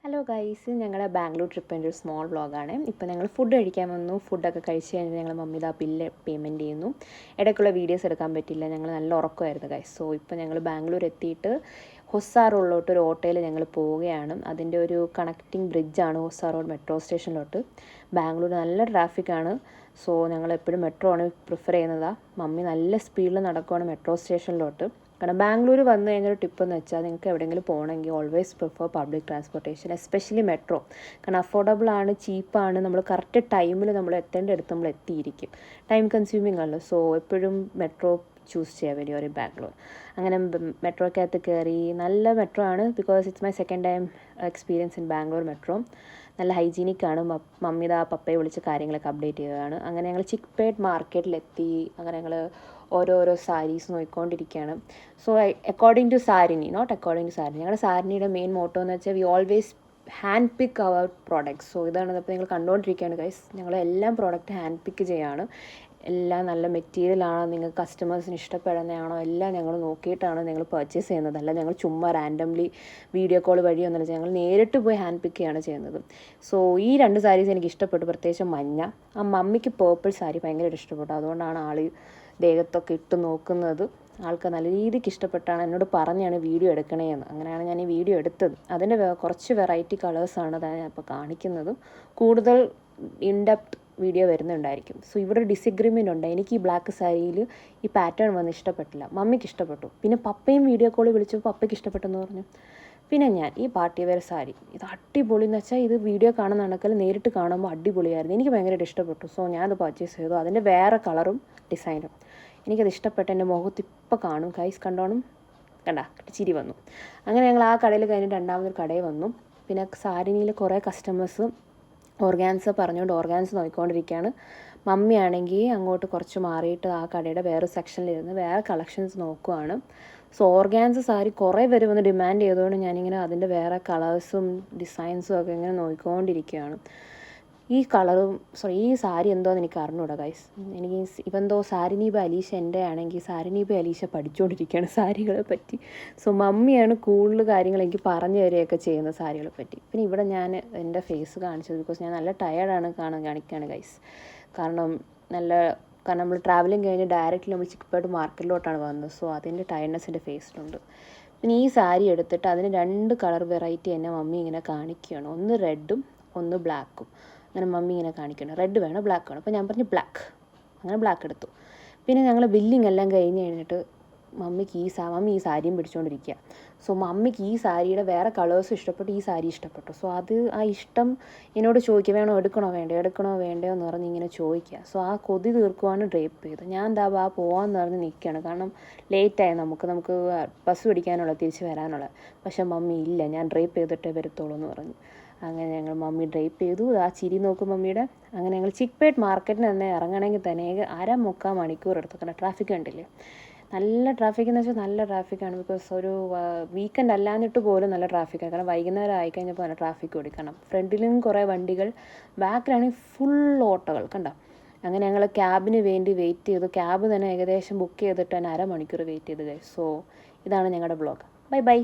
Hello guys, ഞങ്ങളുടെ ബാംഗ്ലൂർ ട്രിപ്പിൻ്റെ ഒരു small വ്ളോഗാണ്. ഇപ്പോൾ ഞങ്ങൾ ഫുഡ് കഴിക്കാൻ വന്നു. ഫുഡൊക്കെ കഴിച്ച് കഴിഞ്ഞ് ഞങ്ങൾ മമ്മി ഇതാ ബില്ല് പേയ്മെൻറ്റ് ചെയ്യുന്നു. ഇടയ്ക്കുള്ള വീഡിയോസ് എടുക്കാൻ പറ്റില്ല, ഞങ്ങൾ നല്ല ഉറക്കമായിരുന്നു ഗൈസ്. സോ ഇപ്പോൾ ഞങ്ങൾ ബാംഗ്ലൂർ എത്തിയിട്ട് ഹൊസ്സാർ റോഡിലോട്ട് ഒരു ഓട്ടോയിൽ ഞങ്ങൾ പോവുകയാണ്. അതിൻ്റെ ഒരു കണക്റ്റിംഗ് ബ്രിഡ്ജാണ് ഹൊസ്സാർ റോഡ് മെട്രോ സ്റ്റേഷനിലോട്ട്. ബാംഗ്ലൂർ നല്ല ട്രാഫിക്കാണ്. സോ ഞങ്ങൾ എപ്പോഴും മെട്രോ ആണ് പ്രിഫർ ചെയ്യുന്നത്. മമ്മി നല്ല സ്പീഡിൽ നടക്കുവാണ് മെട്രോ സ്റ്റേഷനിലോട്ട്. കാരണം ബാംഗ്ലൂർ വന്നു കഴിഞ്ഞൊരു ടിപ്പ് എന്ന് വെച്ചാൽ നിങ്ങൾക്ക് എവിടെയെങ്കിലും പോകണമെങ്കിൽ always prefer public transportation, especially metro. കാരണം അഫോർഡബിൾ ആണ്, ചീപ്പാണ്, നമ്മൾ കറക്റ്റ് ടൈമിൽ നമ്മൾ എത്തേണ്ടടുത്ത് നമ്മൾ എത്തിയിരിക്കും. ടൈം കൺസ്യൂമിങ് അല്ല. സോ എപ്പോഴും മെട്രോ ചൂസ് ചെയ്യാൻ വേണ്ടി ഒരു ബാംഗ്ലൂർ. അങ്ങനെ മെട്രോക്കകത്ത് കയറി. നല്ല മെട്രോ ആണ്, because it's my second time experience in Bangalore metro. നല്ല ഹൈജീനിക്കാണ്. മമ്മിത പപ്പയെ വിളിച്ച് കാര്യങ്ങളൊക്കെ അപ്ഡേറ്റ് ചെയ്തതാണ്. അങ്ങനെ ഞങ്ങൾ ചിക്പേട്ട് മാർക്കറ്റിലെത്തി. അങ്ങനെ ഞങ്ങൾ ഓരോരോ സാരീസ് നോക്കിക്കൊണ്ടിരിക്കുകയാണ്. So according to Sarini, not according to Sarini. ഞങ്ങളുടെ സാരിനിയുടെ മെയിൻ മോട്ടോ എന്ന് വെച്ചാൽ we always hand pick our products. So ഇതാണ് ഇപ്പോൾ നിങ്ങൾ കണ്ടുകൊണ്ടിരിക്കുകയാണ് ഗൈസ്. ഞങ്ങൾ എല്ലാം പ്രോഡക്റ്റ് ഹാൻഡ് പിക്ക് ചെയ്യുകയാണ്. എല്ലാം നല്ല മെറ്റീരിയലാണോ, നിങ്ങൾക്ക് കസ്റ്റമേഴ്സിന് ഇഷ്ടപ്പെടുന്നതാണോ എല്ലാം ഞങ്ങൾ നോക്കിയിട്ടാണ് ഞങ്ങൾ പർച്ചേസ് ചെയ്യുന്നത്. അല്ല ഞങ്ങൾ ചുമ്മാ റാൻഡംലി വീഡിയോ കോൾ വഴിയൊന്നുമല്ല, ഞങ്ങൾ നേരിട്ട് പോയി ഹാൻഡ് പിക്ക് ചെയ്യാണ് ചെയ്യുന്നത്. സോ ഈ രണ്ട് സാരീസ് എനിക്ക് ഇഷ്ടപ്പെട്ടു, പ്രത്യേകിച്ച് മഞ്ഞ. ആ മമ്മിക്ക് പേർപ്പിൾ സാരി ഭയങ്കരമായിട്ട് ഇഷ്ടപ്പെട്ടു. അതുകൊണ്ടാണ് ആൾ ദേഹത്തൊക്കെ ഇട്ട് നോക്കുന്നത്. ആൾക്ക് നല്ല രീതിക്ക് ഇഷ്ടപ്പെട്ടാണ് എന്നോട് പറഞ്ഞാണ് വീഡിയോ എടുക്കണേന്ന്. അങ്ങനെയാണ് ഞാൻ ഈ വീഡിയോ എടുത്തത്. അതിൻ്റെ കുറച്ച് വെറൈറ്റി കളേഴ്സാണ് അതാണ് ഞാൻ ഇപ്പോൾ കാണിക്കുന്നത്. കൂടുതൽ ഇൻഡെപ്ത് വീഡിയോ വരുന്നുണ്ടായിരിക്കും. സോ ഇവിടെ ഡിസഗ്രിമെൻ്റ് ഉണ്ട്. എനിക്ക് ഈ ബ്ലാക്ക് സാരിയിൽ ഈ പാറ്റേൺ വന്ന് ഇഷ്ടപ്പെട്ടില്ല, മമ്മിക്ക് ഇഷ്ടപ്പെട്ടു. പിന്നെ പപ്പയും വീഡിയോ കോൾ വിളിച്ചപ്പോൾ പപ്പയ്ക്ക് ഇഷ്ടപ്പെട്ടെന്ന് പറഞ്ഞു. പിന്നെ ഞാൻ ഈ പാർട്ടി വെയർ സാരി, ഇത് അടിപൊളി എന്ന് വെച്ചാൽ ഇത് വീഡിയോ കാണുന്ന കണക്കല്ല, നേരിട്ട് കാണുമ്പോൾ അടിപൊളിയായിരുന്നു. എനിക്ക് ഭയങ്കരമായിട്ട് ഇഷ്ടപ്പെട്ടു. സോ ഞാനത് പർച്ചേസ് ചെയ്തു. അതിൻ്റെ വേറെ കളറും ഡിസൈനും എനിക്കത് ഇഷ്ടപ്പെട്ടു. എൻ്റെ മുഖത്ത് ഇപ്പോൾ കാണും ഗൈസ്, കണ്ടോണം, കണ്ട ചിരി വന്നു. അങ്ങനെ ഞങ്ങൾ ആ കടയിൽ കഴിഞ്ഞിട്ട് രണ്ടാമതൊരു കടയിൽ വന്നു. പിന്നെ സാരിനിയിൽ കുറേ കസ്റ്റമേഴ്സ് ഓർഗാൻസ പറഞ്ഞുകൊണ്ട് ഓർഗാൻസ് നോക്കിക്കൊണ്ടിരിക്കുകയാണ്. മമ്മിയാണെങ്കിൽ അങ്ങോട്ട് കുറച്ച് മാറിയിട്ട് ആ കടയുടെ വേറെ സെക്ഷനിലിരുന്ന് വേറെ കളക്ഷൻസ് നോക്കുവാണ്. സോ ഓർഗാൻസ സാരി കുറേ പേര് വന്ന് ഡിമാൻഡ് ചെയ്തുകൊണ്ട് ഞാനിങ്ങനെ അതിൻ്റെ വേറെ കളേഴ്സും ഡിസൈൻസും ഒക്കെ ഇങ്ങനെ നോക്കിക്കൊണ്ടിരിക്കുകയാണ്. ഈ സാരി എന്തോന്ന് എനിക്ക് അറിഞ്ഞൂടാ ഗൈസ്. എനിക്ക് ഇവന്തോ സാരിനീബ അലീഷ എൻ്റെ ആണെങ്കിൽ സാരിനീബ അലീഷ പഠിച്ചുകൊണ്ടിരിക്കുകയാണ് സാരികളെ പറ്റി. സോ മമ്മിയാണ് കൂടുതൽ കാര്യങ്ങൾ എനിക്ക് പറഞ്ഞു തരികയൊക്കെ ചെയ്യുന്നത് സാരികളെ പറ്റി. പിന്നെ ഇവിടെ ഞാൻ എൻ്റെ ഫേസ് കാണിച്ചത് ബിക്കോസ് ഞാൻ നല്ല ടയേർഡാണ് കാണിക്കുകയാണ് ഗൈസ്. കാരണം നമ്മൾ ട്രാവലിംഗ് കഴിഞ്ഞ് ഡയറക്റ്റ്ലി നമ്മൾ ചിക്പേട്ട് മാർക്കറ്റിലോട്ടാണ് വന്നത്. സോ അതിൻ്റെ ടയർഡ്നെസ് എൻ്റെ ഫേസിലുണ്ട്. പിന്നെ ഈ സാരി എടുത്തിട്ട് അതിന് 2 കളർ വെറൈറ്റി എന്നെ മമ്മി ഇങ്ങനെ കാണിക്കുകയാണ്. ഒന്ന് റെഡും ഒന്ന് ബ്ലാക്കും. അങ്ങനെ മമ്മി ഇങ്ങനെ കാണിക്കണം, റെഡ് വേണോ ബ്ലാക്ക് വേണോ. അപ്പോൾ ഞാൻ പറഞ്ഞു ബ്ലാക്ക്. അങ്ങനെ ബ്ലാക്ക് എടുത്തു. പിന്നെ ഞങ്ങൾ ബില്ലിങ് എല്ലാം കഴിഞ്ഞ് കഴിഞ്ഞിട്ട് മമ്മി ഈ സാരിയും പിടിച്ചുകൊണ്ടിരിക്കുക. സോ മമ്മിക്ക് ഈ സാരിയുടെ വേറെ കളേഴ്സും ഇഷ്ടപ്പെട്ടു, ഈ സാരി ഇഷ്ടപ്പെട്ടു. സോ അത് ആ ഇഷ്ടം എന്നോട് ചോദിക്കുക, എടുക്കണോ വേണ്ടയോ എന്ന് പറഞ്ഞ് ഇങ്ങനെ ചോദിക്കുക. സോ ആ കൊതി തീർക്കുവാണ് ഡ്രേപ്പ് ചെയ്ത്. ഞാൻ എന്താ പോവാമെന്ന് പറഞ്ഞ് നിൽക്കുകയാണ്. കാരണം ലേറ്റായി, നമുക്ക് ബസ് പിടിക്കാനുള്ള തിരിച്ച് വരാനുള്ള. പക്ഷെ മമ്മി ഇല്ല, ഞാൻ ഡ്രേപ്പ് ചെയ്തിട്ടേ വരത്തുള്ളൂ എന്ന് പറഞ്ഞു. അങ്ങനെ ഞങ്ങൾ മമ്മി ഡ്രൈപ്പ് ചെയ്തു. ആ ചിരി നോക്കും മമ്മിയുടെ. അങ്ങനെ ഞങ്ങൾ ചിക്പേട്ട് മാർക്കറ്റിന് തന്നെ ഇറങ്ങണമെങ്കിൽ തന്നെ 1.25 മണിക്കൂർ എടുത്തു. കാരണം ട്രാഫിക് കണ്ടില്ലേ, നല്ല ട്രാഫിക് എന്ന് വെച്ചാൽ നല്ല ട്രാഫിക്കാണ്. ബിക്കോസ് ഒരു വീക്കെൻഡ് അല്ലാഞ്ഞിട്ട് പോലും നല്ല ട്രാഫിക്കാണ്. കാരണം വൈകുന്നേരം ആയിക്കഴിഞ്ഞപ്പോൾ നല്ല ട്രാഫിക് ഓടിക്കണം. ഫ്രണ്ടിലും കുറേ വണ്ടികൾ, ബാക്കിലാണെങ്കിൽ ഫുൾ ഓട്ടോകൾ, കണ്ടോ. അങ്ങനെ ഞങ്ങൾ ക്യാബിന് വേണ്ടി വെയിറ്റ് ചെയ്തു. ക്യാബ് തന്നെ ഏകദേശം ബുക്ക് ചെയ്തിട്ട് തന്നെ 1.5 മണിക്കൂർ വെയിറ്റ് ചെയ്ത്. സോ ഇതാണ് ഞങ്ങളുടെ ബ്ലോഗ്. Bye bye.